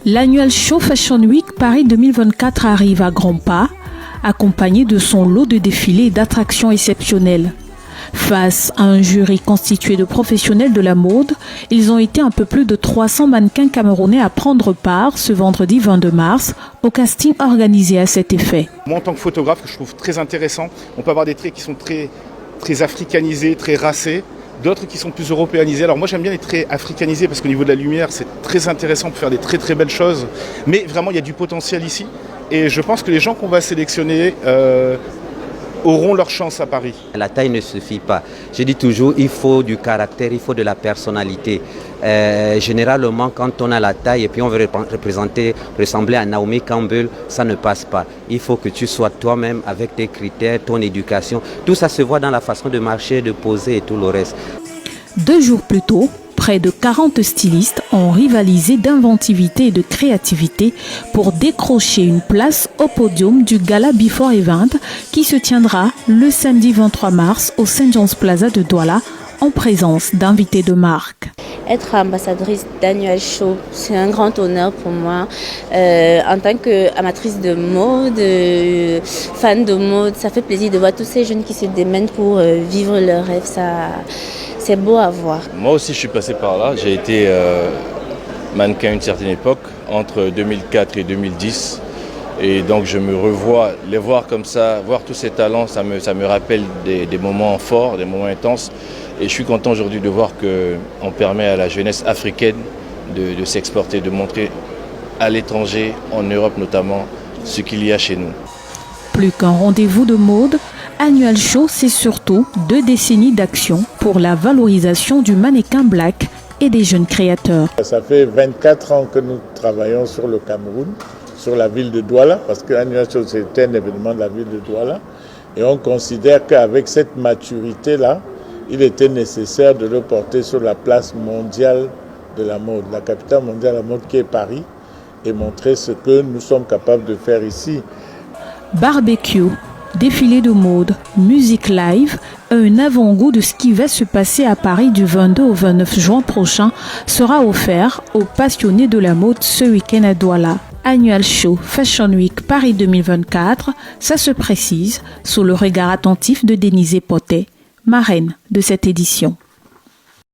L'annual Show Fashion Week Paris 2024 arrive à grands pas, accompagné de son lot de défilés et d'attractions exceptionnelles. Face à un jury constitué de professionnels de la mode, ils ont été un peu plus de 300 mannequins camerounais à prendre part ce vendredi 22 mars au casting organisé à cet effet. Moi, en tant que photographe, que je trouve très intéressant, on peut avoir des traits qui sont très africanisés, très racés, d'autres qui sont plus européanisés. Alors moi, j'aime bien les traits africanisés parce qu'au niveau de la lumière, c'est très intéressant pour faire des très belles choses. Mais vraiment, il y a du potentiel ici. Et je pense que les gens qu'on va sélectionner auront leur chance à Paris. La taille ne suffit pas. Je dis toujours, il faut du caractère, il faut de la personnalité. Généralement, quand on a la taille et puis on veut ressembler à Naomi Campbell, ça ne passe pas. Il faut que tu sois toi-même avec tes critères, ton éducation. Tout ça se voit dans la façon de marcher, de poser et tout le reste. 2 jours plus tôt, près de 40 stylistes ont rivalisé d'inventivité et de créativité pour décrocher une place au podium du Gala Before Event qui se tiendra le samedi 23 mars au St. John's Plaza de Douala en présence d'invités de marque. Être ambassadrice d'Annual Show, c'est un grand honneur pour moi. En tant qu'amatrice de mode, fan de mode, ça fait plaisir de voir tous ces jeunes qui se démènent pour vivre leurs rêves. C'est beau à voir. Moi aussi, je suis passé par là. J'ai été mannequin à une certaine époque, entre 2004 et 2010. Et donc, je me revois, les voir comme ça, voir tous ces talents, ça me rappelle des moments forts, des moments intenses. Et je suis content aujourd'hui de voir qu'on permet à la jeunesse africaine de s'exporter, de montrer à l'étranger, en Europe notamment, ce qu'il y a chez nous. Plus qu'un rendez-vous de mode, Annual Show, c'est surtout 2 décennies d'action pour la valorisation du mannequin black et des jeunes créateurs. Ça fait 24 ans que nous travaillons sur le Cameroun, sur la ville de Douala, parce que Annual Show, c'est un événement de la ville de Douala. Et on considère qu'avec cette maturité-là, il était nécessaire de le porter sur la place mondiale de la mode, la capitale mondiale de la mode qui est Paris, et montrer ce que nous sommes capables de faire ici. Barbecue, défilé de mode, musique live, un avant-goût de ce qui va se passer à Paris du 22 au 29 juin prochain sera offert aux passionnés de la mode ce week-end à Douala. Annual Show Fashion Week Paris 2024, ça se précise sous le regard attentif de Denise Potet, marraine de cette édition.